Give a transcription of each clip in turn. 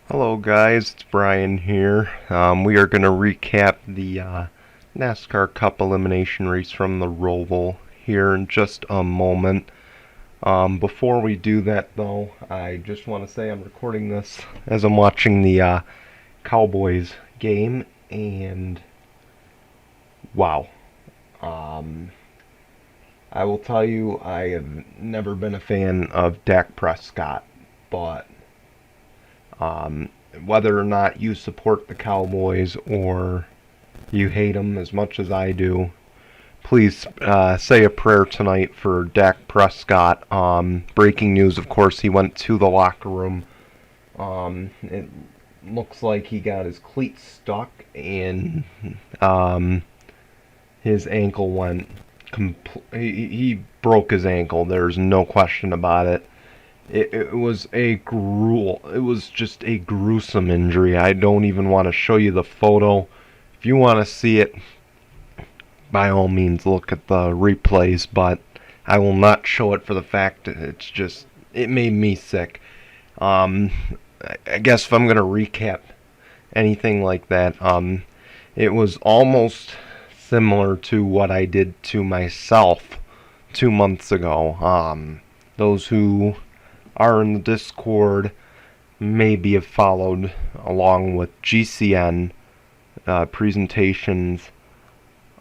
Hello guys, it's Brian here. We are going to recap the NASCAR Cup elimination race from the Roval here in just a moment. Before we do that though, I just want to say I'm recording this as I'm watching the Cowboys game, and wow. I will tell you, I have never been a fan of Dak Prescott, but Um, whether or not you support the Cowboys or you hate them as much as I do, please say a prayer tonight for Dak Prescott. Breaking news, of course, he went to the locker room. It looks like he got his cleats stuck and his ankle went. He broke his ankle. There's no question about it. It was a it was just a gruesome injury. I don't even want to show you the photo. If you want to see it, by all means look at the replays, but I will not show it for the fact that it made me sick. I guess if I'm going to recap anything like that, it was almost similar to what I did to myself 2 months ago. Those who are in the Discord maybe have followed along with GCN presentations.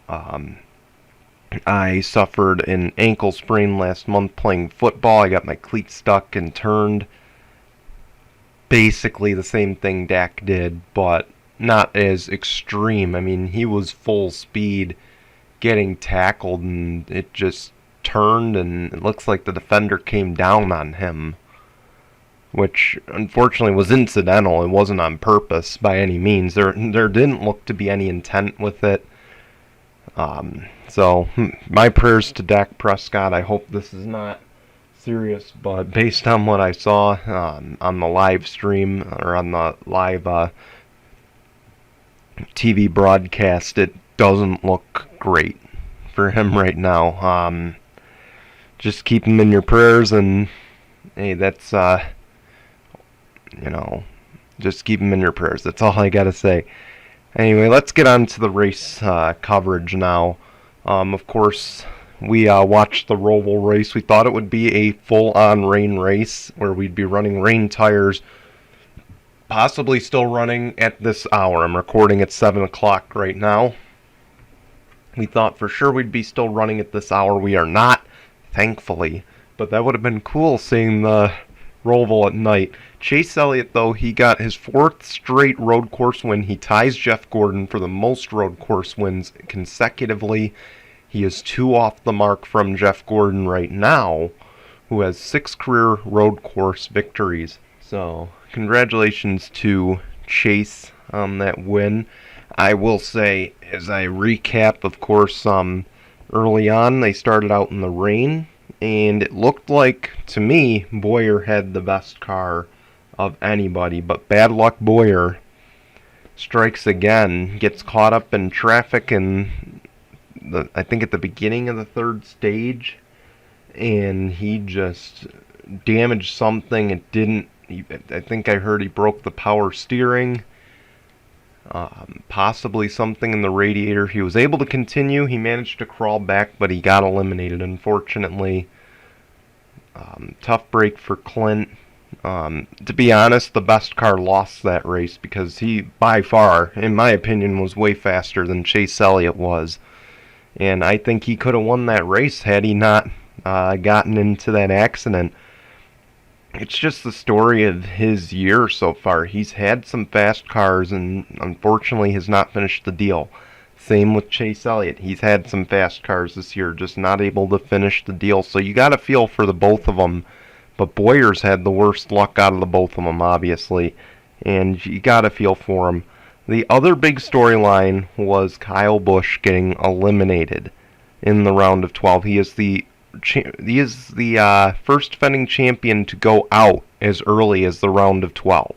I suffered an ankle sprain last month playing football. I got my cleat stuck and turned. Basically the same thing Dak did, but not as extreme. I mean, he was full speed getting tackled, and it just turned, and it looks like the defender came down on him, which unfortunately was incidental. It wasn't on purpose by any means. There didn't look to be any intent with it. So my prayers to Dak Prescott. I hope this is not serious, but based on what I saw on the live stream or on the live TV broadcast, it doesn't look great for him right now. Just keep him in your prayers, and hey, that's just keep him in your prayers. That's all I gotta say. Anyway, let's get on to the race coverage now. Of course, we watched the Roval race. We thought it would be a full-on rain race where we'd be running rain tires, possibly still running at this hour. I'm recording at 7 o'clock right now. We thought for sure we'd be still running at this hour. We are not, thankfully. But that would have been cool seeing the Roval at night. Chase Elliott, though, he got his 4th straight road course win. He ties Jeff Gordon for the most road course wins consecutively. He is 2 off the mark from Jeff Gordon right now, who has 6 career road course victories. So, congratulations to Chase on that win. I will say, as I recap, of course, early on they started out in the rain, and it looked like, to me, Boyer had the best car of anybody, but bad luck Boyer strikes again, gets caught up in traffic in I think at the beginning of the 3rd stage, and he just damaged something. I think I heard he broke the power steering, possibly something in the radiator. He was able to continue. He managed to crawl back, but he got eliminated, unfortunately. Tough break for Clint. To be honest, the best car lost that race because he, by far, in my opinion, was way faster than Chase Elliott was. And I think he could have won that race had he not gotten into that accident. It's just the story of his year so far. He's had some fast cars and unfortunately has not finished the deal. Same with Chase Elliott. He's had some fast cars this year, just not able to finish the deal. So you got to feel for the both of them. But Boyer's had the worst luck out of the both of them, obviously. And you got to feel for him. The other big storyline was Kyle Busch getting eliminated in the round of 12. He is the first defending champion to go out as early as the round of 12.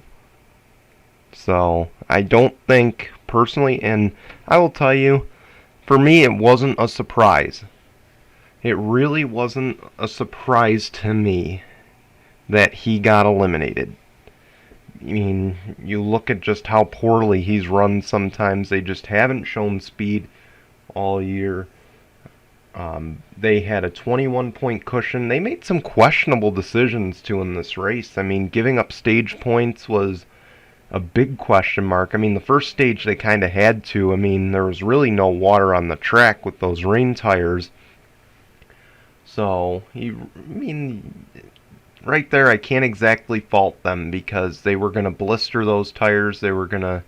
So I don't think, personally, and I will tell you, for me it wasn't a surprise. It really wasn't a surprise to me that he got eliminated. mean, you look at just how poorly he's run sometimes. They just haven't shown speed all year. They had a 21-point cushion. They made some questionable decisions to in this race. I mean, giving up stage points was a big question mark. I mean, the first stage they kind of had to. I mean, there was really no water on the track with those rain tires. So, right there, I can't exactly fault them because they were going to blister those tires. They were going to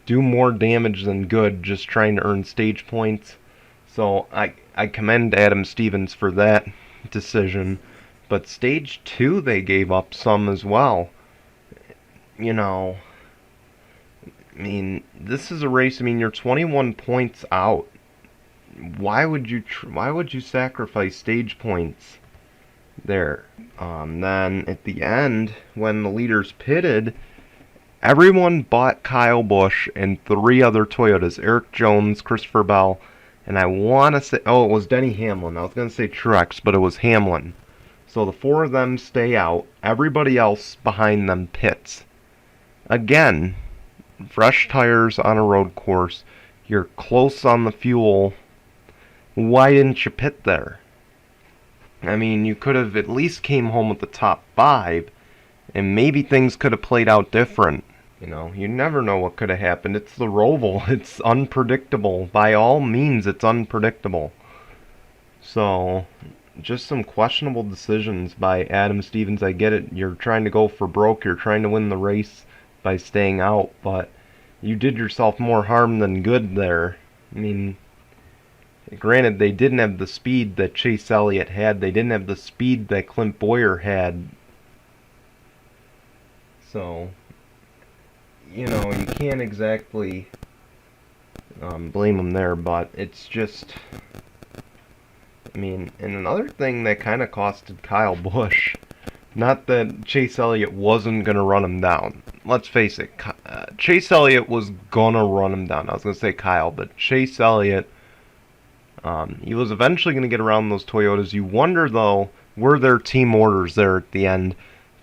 do more damage than good just trying to earn stage points. So I commend Adam Stevens for that decision. But stage 2 they gave up some as well. You know, I mean, this is a race. I mean, you're 21 points out. Why would you sacrifice stage points there? Then at the end, when the leaders pitted, everyone but Kyle Busch and 3 other Toyotas: Eric Jones, Christopher Bell, and I want to say, it was Denny Hamlin. I was going to say Truex, but it was Hamlin. So the 4 of them stay out. Everybody else behind them pits. Again, fresh tires on a road course. You're close on the fuel. Why didn't you pit there? I mean, you could have at least came home with the top 5, and maybe things could have played out different. You know, you never know what could have happened. It's the Roval. It's unpredictable. By all means, it's unpredictable. So, just some questionable decisions by Adam Stevens. I get it. You're trying to go for broke. You're trying to win the race by staying out, but you did yourself more harm than good there. I mean, granted, they didn't have the speed that Chase Elliott had. They didn't have the speed that Clint Bowyer had. So, you know, you can't exactly blame them there, but it's just, I mean, and another thing that kind of costed Kyle Busch, not that Chase Elliott wasn't going to run him down. Let's face it, Chase Elliott was going to run him down. I was going to say Kyle, but Chase Elliott, he was eventually going to get around those Toyotas. You wonder, though, were there team orders there at the end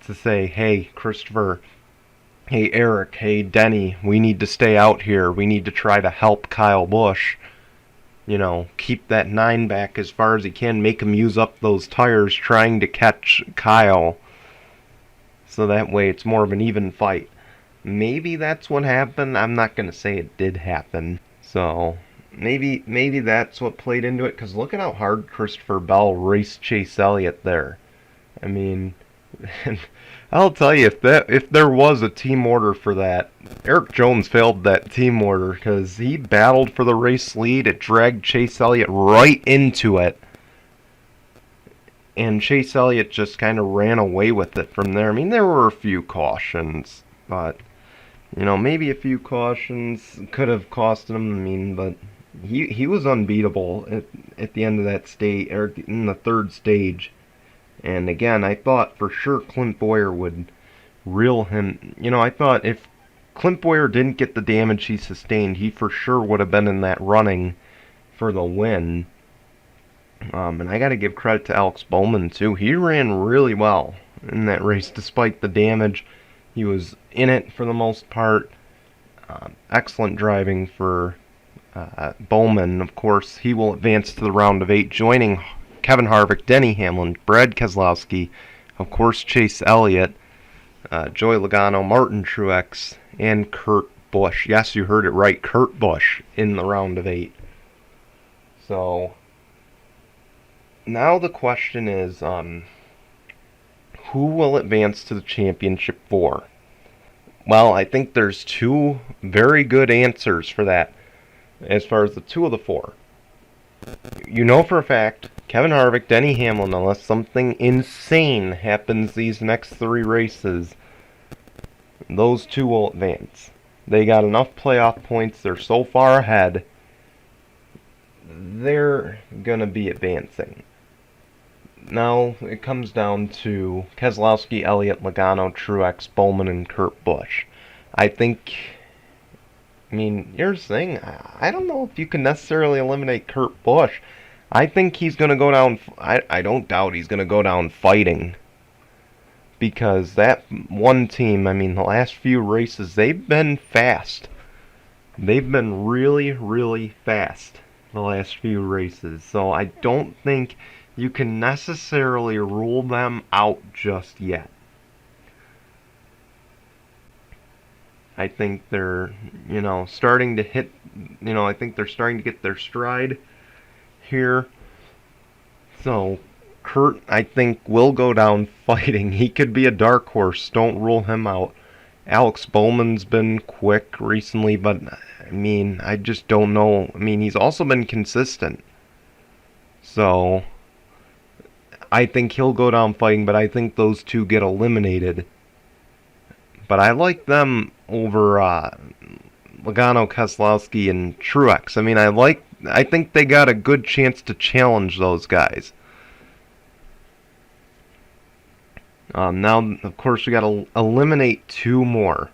to say, hey, Christopher, hey, Eric, hey, Denny, we need to stay out here. We need to try to help Kyle Busch. You know, keep that 9 back as far as he can. Make him use up those tires trying to catch Kyle. So that way it's more of an even fight. Maybe that's what happened. I'm not going to say it did happen. So maybe that's what played into it. Because look at how hard Christopher Bell raced Chase Elliott there. I mean, I'll tell you, if there was a team order for that, Eric Jones failed that team order because he battled for the race lead. It dragged Chase Elliott right into it. And Chase Elliott just kind of ran away with it from there. I mean, there were a few cautions, but, you know, maybe a few cautions could have cost him. I mean, but he was unbeatable at the end of that stage, or in the 3rd stage. And again, I thought for sure Clint Bowyer would reel him. You know, I thought if Clint Bowyer didn't get the damage he sustained, he for sure would have been in that running for the win. And I got to give credit to Alex Bowman, too. He ran really well in that race despite the damage. He was in it for the most part. Excellent driving for Bowman. Of course, he will advance to the round of 8, joining Kevin Harvick, Denny Hamlin, Brad Keselowski, of course Chase Elliott, Joey Logano, Martin Truex, and Kurt Busch. Yes, you heard it right, Kurt Busch in the round of 8. So, now the question is, who will advance to the championship for? Well, I think there's 2 very good answers for that, as far as the 2 of the 4. You know for a fact, Kevin Harvick, Denny Hamlin, unless something insane happens these next 3 races, those 2 will advance. They got enough playoff points. They're so far ahead. They're going to be advancing. Now it comes down to Keselowski, Elliott, Logano, Truex, Bowman, and Kurt Busch. I think, I mean, here's the thing. I don't know if you can necessarily eliminate Kurt Busch. I think he's going to go down. I don't doubt he's going to go down fighting because that one team, I mean, the last few races, they've been fast. They've been really, really fast the last few races. So I don't think you can necessarily rule them out just yet. I think they're, starting to hit, I think they're starting to get their stride here. So Kurt, I think, will go down fighting. He could be a dark horse. Don't rule him out. Alex Bowman's been quick recently, but I mean, I just don't know. I mean, he's also been consistent. So I think he'll go down fighting, but I think those two get eliminated. But I like them over Logano, Keselowski, and Truex. I mean, I think they got a good chance to challenge those guys. Now, of course, we got to eliminate two more.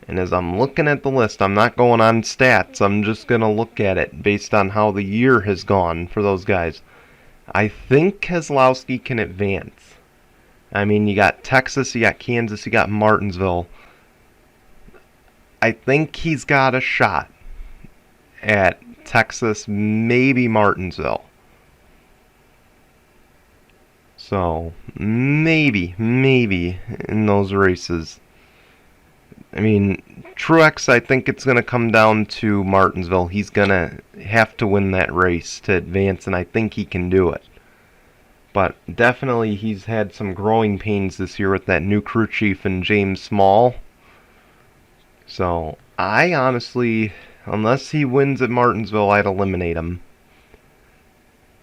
And as I'm looking at the list, I'm not going on stats. I'm just going to look at it based on how the year has gone for those guys. I think Keselowski can advance. I mean, you got Texas, you got Kansas, you got Martinsville. I think he's got a shot at Texas, maybe Martinsville. So, maybe in those races. I mean, Truex, I think it's going to come down to Martinsville. He's going to have to win that race to advance, and I think he can do it. But definitely he's had some growing pains this year with that new crew chief and James Small. So, I honestly, unless he wins at Martinsville, I'd eliminate him.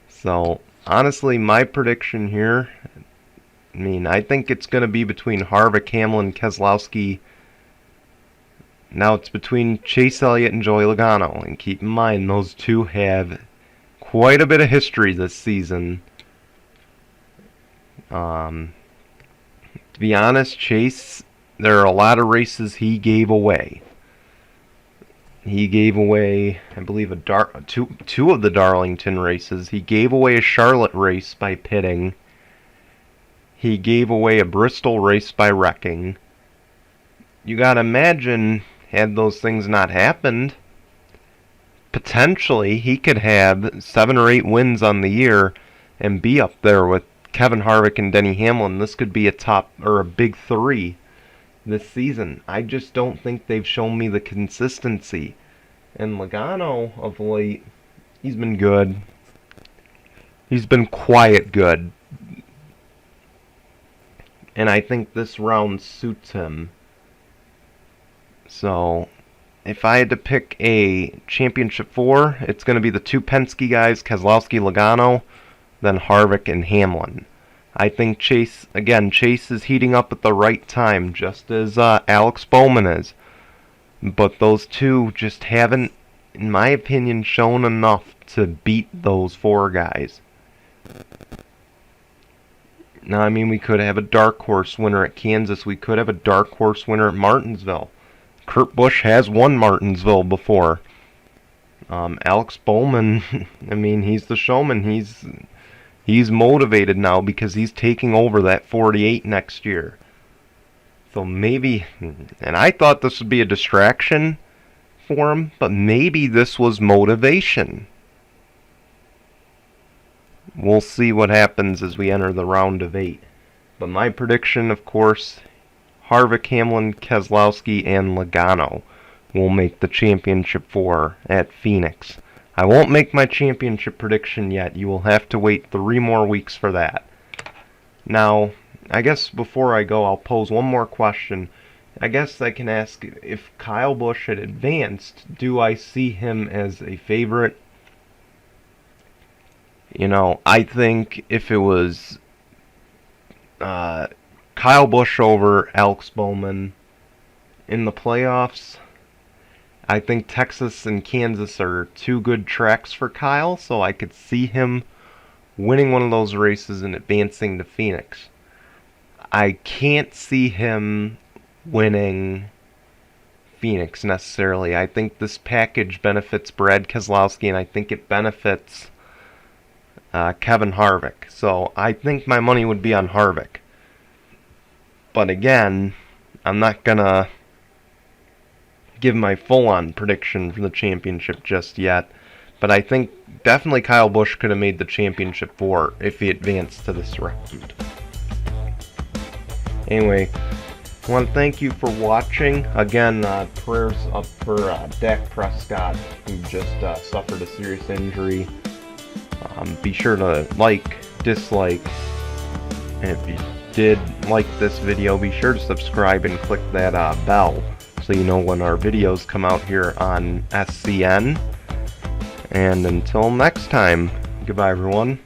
So, honestly, my prediction here, I mean, I think it's going to be between Harvick, Hamlin, Keselowski. Now it's between Chase Elliott and Joey Logano. And keep in mind, those two have quite a bit of history this season. To be honest, Chase, there are a lot of races he gave away. He gave away, I believe, two of the Darlington races. He gave away a Charlotte race by pitting. He gave away a Bristol race by wrecking. You gotta imagine, had those things not happened, potentially he could have 7 or 8 wins on the year and be up there with Kevin Harvick and Denny Hamlin. This could be a top or a big 3 this season. I just don't think they've shown me the consistency. And Logano of late, he's been good. He's been quiet good. And I think this round suits him. So, if I had to pick a championship 4, it's going to be the two Penske guys, Keselowski, Logano, then Harvick and Hamlin. I think Chase is heating up at the right time, just as Alex Bowman is. But those two just haven't, in my opinion, shown enough to beat those 4 guys. Now, I mean, we could have a dark horse winner at Kansas. We could have a dark horse winner at Martinsville. Kurt Busch has won Martinsville before. Alex Bowman, I mean, he's the showman. He's motivated now because he's taking over that 48 next year. So maybe, and I thought this would be a distraction for him, but maybe this was motivation. We'll see what happens as we enter the round of 8. But my prediction, of course, Harvick, Hamlin, Keselowski, and Logano will make the championship 4 at Phoenix. I won't make my championship prediction yet. You will have to wait 3 more weeks for that. Now, I guess before I go, I'll pose one more question. I guess I can ask, if Kyle Busch had advanced, do I see him as a favorite? You know, I think if it was Kyle Busch over Alex Bowman in the playoffs, I think Texas and Kansas are 2 good tracks for Kyle, so I could see him winning one of those races and advancing to Phoenix. I can't see him winning Phoenix necessarily. I think this package benefits Brad Keselowski, and I think it benefits Kevin Harvick. So I think my money would be on Harvick. But again, I'm not gonna give my full-on prediction for the championship just yet. But I think definitely Kyle Busch could have made the championship 4 if he advanced to this round. Anyway, I want to thank you for watching. Again, prayers up for Dak Prescott, who just suffered a serious injury. Be sure to like, dislike, and if you did like this video, be sure to subscribe and click that bell so you know when our videos come out here on SCN. And until next time, goodbye everyone.